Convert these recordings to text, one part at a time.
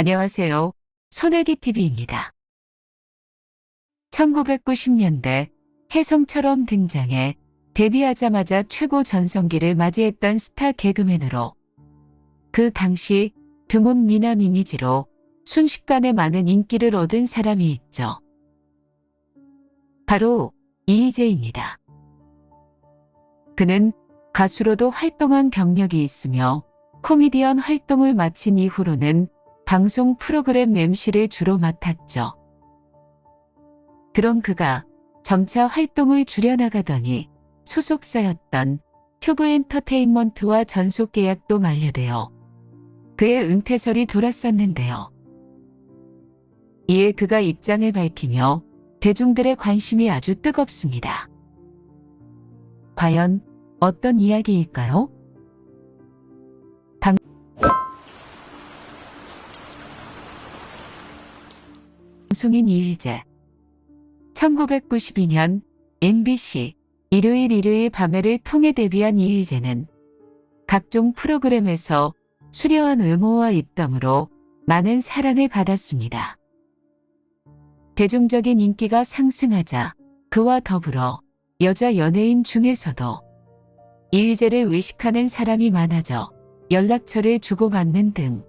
안녕하세요. 소나기TV입니다. 1990년대 혜성처럼 등장해 데뷔하자마자 최고 전성기를 맞이했던 스타 개그맨으로 그 당시 드문 미남 이미지로 순식간에 많은 인기를 얻은 사람이 있죠. 바로 이희재입니다. 그는 가수로도 활동한 경력이 있으며 코미디언 활동을 마친 이후로는 방송 프로그램 MC를 주로 맡았죠. 그런 그가 점차 활동을 줄여나가더니 소속사였던 튜브엔터테인먼트와 전속 계약도 만료되어 그의 은퇴설이 돌았었는데요. 이에 그가 입장을 밝히며 대중들의 관심이 아주 뜨겁습니다. 과연 어떤 이야기일까요? 방송인 이희재. 1992년 MBC 일요일 밤에를 통해 데뷔한 이희재는 각종 프로그램에서 수려한 외모와 입담으로 많은 사랑을 받았습니다. 대중적인 인기가 상승하자 그와 더불어 여자 연예인 중에서도 이희재를 의식하는 사람이 많아져 연락처를 주고받는 등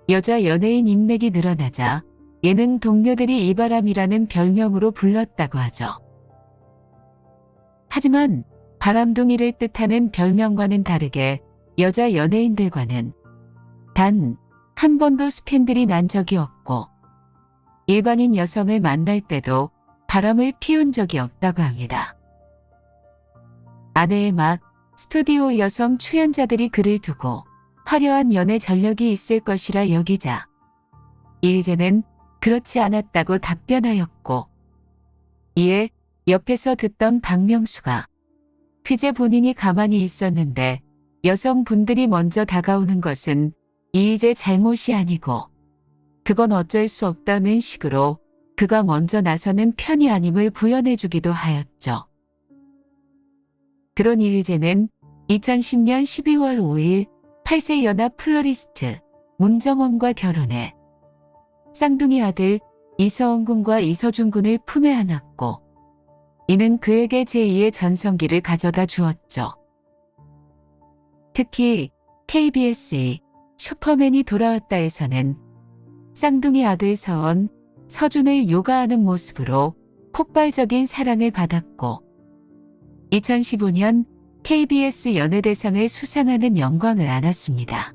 여자 연예인 인맥이 늘어나자 예능 동료들이 이바람이라는 별명으로 불렀다고 하죠. 하지만 바람둥이를 뜻하는 별명과는 다르게 여자 연예인들과는 단 한 번도 스캔들이 난 적이 없고 일반인 여성을 만날 때도 바람을 피운 적이 없다고 합니다. 아내의 막 스튜디오 여성 출연자들이 그를 두고 화려한 연애 전력이 있을 것이라 여기자 이희재는 그렇지 않았다고 답변하였고, 이에 옆에서 듣던 박명수가 휘재 본인이 가만히 있었는데 여성분들이 먼저 다가오는 것은 이희재 잘못이 아니고 그건 어쩔 수 없다는 식으로 그가 먼저 나서는 편이 아님을 부연해주기도 하였죠. 그런 이희재는 2010년 12월 5일 8세 연하 플로리스트 문정원과 결혼해 쌍둥이 아들 이서원 군과 이서준 군을 품에 안았고 이는 그에게 제2의 전성기를 가져다 주었죠. 특히 KBS의 슈퍼맨이 돌아왔다에서는 쌍둥이 아들 서원, 서준을 요가하는 모습으로 폭발적인 사랑을 받았고 2015년 KBS 연예대상을 수상하는 영광을 안았습니다.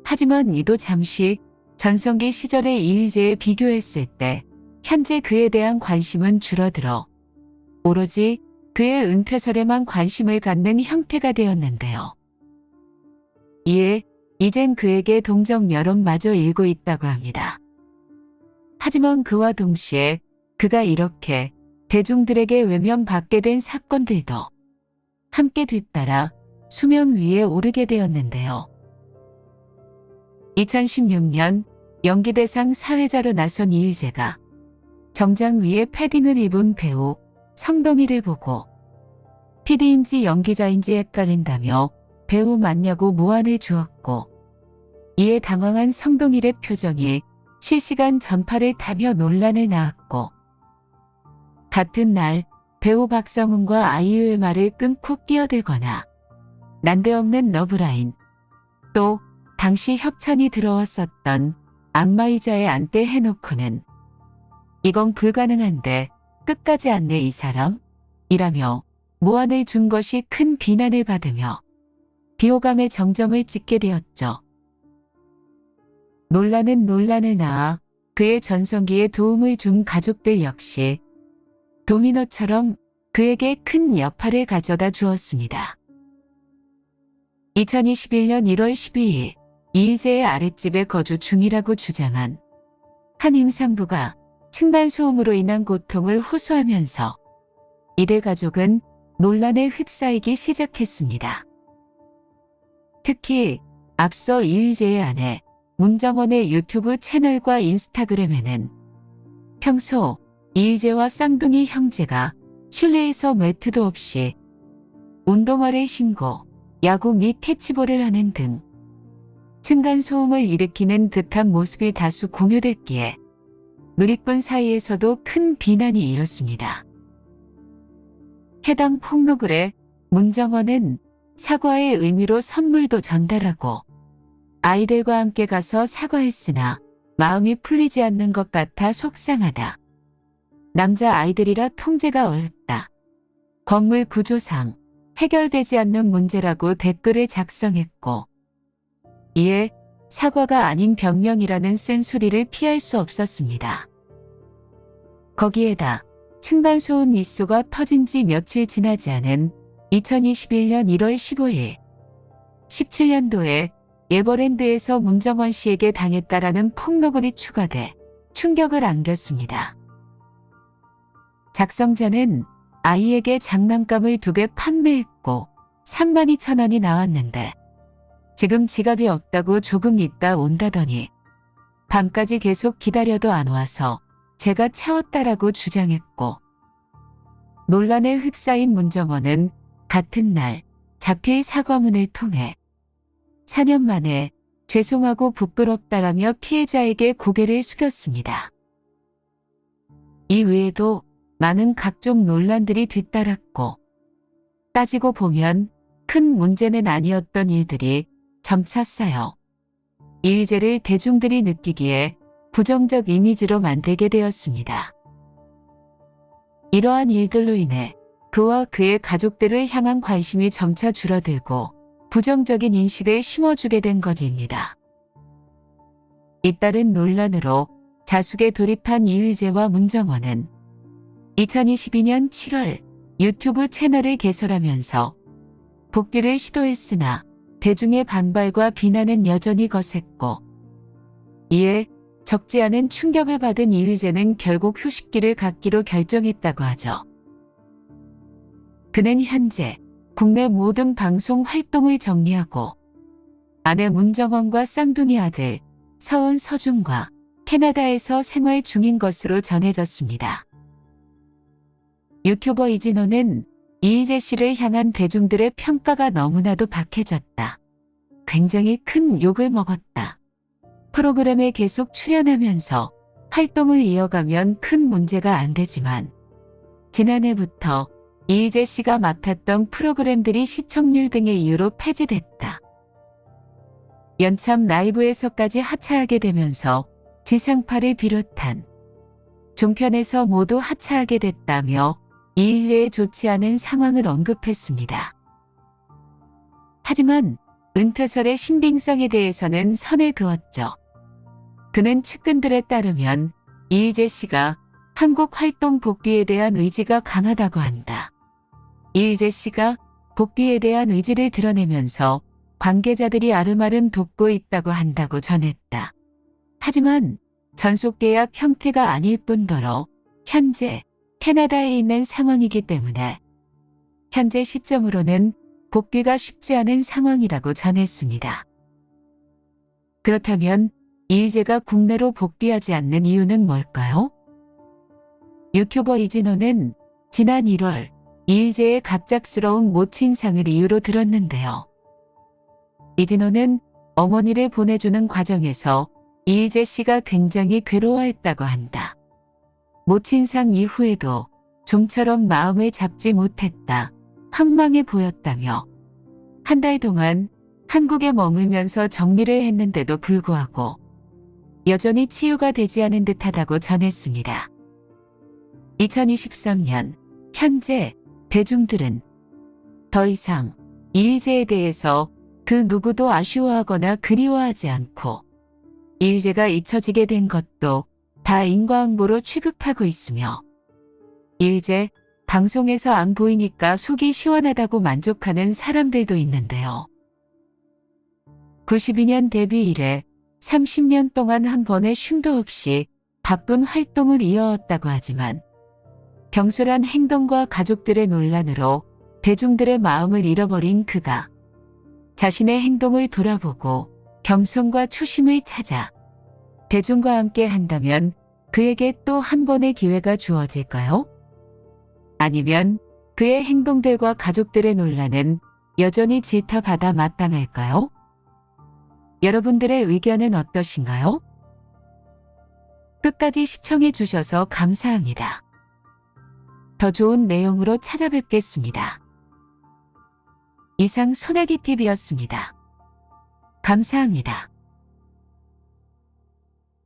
하지만 이도 잠시 전성기 시절의 이희재에 비교했을 때 현재 그에 대한 관심은 줄어들어 오로지 그의 은퇴설에만 관심을 갖는 형태가 되었는데요. 이에 이젠 그에게 동정 여론마저 일고 있다고 합니다. 하지만 그와 동시에 그가 이렇게 대중들에게 외면받게 된 사건들도 함께 뒤따라 수면 위에 오르게 되었는데요. 2016년 연기대상 사회자로 나선 이희재가 정장 위에 패딩을 입은 배우 성동희를 보고 PD인지 연기자인지 헷갈린다며 배우 맞냐고 무안을 주었고 이에 당황한 성동희의 표정이 실시간 전파를 타며 논란을 낳았고 같은 날 배우 박성훈과 아이유의 말을 끊고 끼어들거나 난데없는 러브라인 또 당시 협찬이 들어왔었던 안마의자에 앉게 해놓고는 이건 불가능한데 끝까지 앉네 이 사람? 이라며 무안을 준 것이 큰 비난을 받으며 비호감의 정점을 찍게 되었죠. 논란은 논란을 낳아 그의 전성기에 도움을 준 가족들 역시 도미노처럼 그에게 큰 여파를 가져다 주었습니다. 2021년 1월 12일 이희재의 아랫집에 거주 중이라고 주장한 한 임산부가 층간소음으로 인한 고통을 호소하면서 이들 가족은 논란에 휩싸이기 시작했습니다. 특히 앞서 이희재의 아내 문정원의 유튜브 채널과 인스타그램에는 평소 이희재와 쌍둥이 형제가 실내에서 매트도 없이 운동화를 신고 야구 및 캐치볼을 하는 등 층간소음을 일으키는 듯한 모습이 다수 공유됐기에 누리꾼 사이에서도 큰 비난이 일었습니다. 해당 폭로글에 문정원은 사과의 의미로 선물도 전달하고 아이들과 함께 가서 사과했으나 마음이 풀리지 않는 것 같아 속상하다. 남자 아이들이라 통제가 어렵다. 건물 구조상 해결되지 않는 문제라고 댓글을 작성했고 이에 사과가 아닌 변명이라는 쓴소리를 피할 수 없었습니다. 거기에다 층간소음 일소가 터진 지 며칠 지나지 않은 2021년 1월 15일 17년도에 에버랜드에서 문정원 씨에게 당했다라는 폭로글이 추가돼 충격을 안겼습니다. 작성자는 아이에게 장난감을 2개 판매했고 32,000원이 나왔는데 지금 지갑이 없다고 조금 있다 온다더니 밤까지 계속 기다려도 안 와서 제가 채웠다라고 주장했고 논란에 휩싸인 문정원은 같은 날 자필 사과문을 통해 4년 만에 죄송하고 부끄럽다라며 피해자에게 고개를 숙였습니다. 이 외에도 많은 각종 논란들이 뒤따랐고 따지고 보면 큰 문제는 아니었던 일들이 점차 쌓여 이의제를 대중들이 느끼기에 부정적 이미지로 만들게 되었습니다. 이러한 일들로 인해 그와 그의 가족들을 향한 관심이 점차 줄어들고 부정적인 인식을 심어주게 된 것입니다. 잇따른 논란으로 자숙에 돌입한 이의제와 문정원은 2022년 7월 유튜브 채널을 개설하면서 복귀를 시도했으나 대중의 반발과 비난은 여전히 거셌고 이에 적지 않은 충격을 받은 이의제는 결국 휴식기를 갖기로 결정했다고 하죠. 그는 현재 국내 모든 방송 활동을 정리하고 아내 문정원과 쌍둥이 아들 서은 서준과 캐나다에서 생활 중인 것으로 전해졌습니다. 유튜버 이진호는 이의제 씨를 향한 대중들의 평가가 너무나도 박해졌다. 굉장히 큰 욕을 먹었다. 프로그램에 계속 출연하면서 활동을 이어가면 큰 문제가 안 되지만 지난해부터 이의제 씨가 맡았던 프로그램들이 시청률 등의 이유로 폐지됐다. 연참 라이브에서까지 하차하게 되면서 지상파를 비롯한 종편에서 모두 하차하게 됐다며 이의제의 좋지 않은 상황을 언급했습니다. 하지만 은퇴설의 신빙성에 대해서는 선을 그었죠. 그는 측근들에 따르면 이의제 씨가 한국 활동 복귀에 대한 의지가 강하다고 한다. 이의제 씨가 복귀에 대한 의지를 드러내면서 관계자들이 아름아름 돕고 있다고 한다고 전했다. 하지만 전속계약 형태가 아닐 뿐더러 현재 캐나다에 있는 상황이기 때문에 현재 시점으로는 복귀가 쉽지 않은 상황이라고 전했습니다. 그렇다면 이의제가 국내로 복귀하지 않는 이유는 뭘까요? 유튜버 이진호는 지난 1월 이의제의 갑작스러운 모친상을 이유로 들었는데요. 이진호는 어머니를 보내주는 과정에서 이의제 씨가 굉장히 괴로워했다고 한다. 모친상 이후에도 좀처럼 마음을 잡지 못했다. 황망해 보였다며 한 달 동안 한국에 머물면서 정리를 했는데도 불구하고 여전히 치유가 되지 않은 듯하다고 전했습니다. 2023년 현재 대중들은 더 이상 이의제에 대해서 그 누구도 아쉬워하거나 그리워하지 않고 이의제가 잊혀지게 된 것도 다 인과응보로 취급하고 있으며 이의제 방송에서 안 보이니까 속이 시원하다고 만족하는 사람들도 있는데요. 92년 데뷔 이래 30년 동안 한 번의 쉼도 없이 바쁜 활동을 이어왔다고 하지만 경솔한 행동과 가족들의 논란으로 대중들의 마음을 잃어버린 그가 자신의 행동을 돌아보고 겸손과 초심을 찾아 대중과 함께 한다면 그에게 또 한 번의 기회가 주어질까요? 아니면 그의 행동들과 가족들의 논란은 여전히 질타받아 마땅할까요? 여러분들의 의견은 어떠신가요? 끝까지 시청해 주셔서 감사합니다. 더 좋은 내용으로 찾아뵙겠습니다. 이상 소나기TV였습니다. 감사합니다.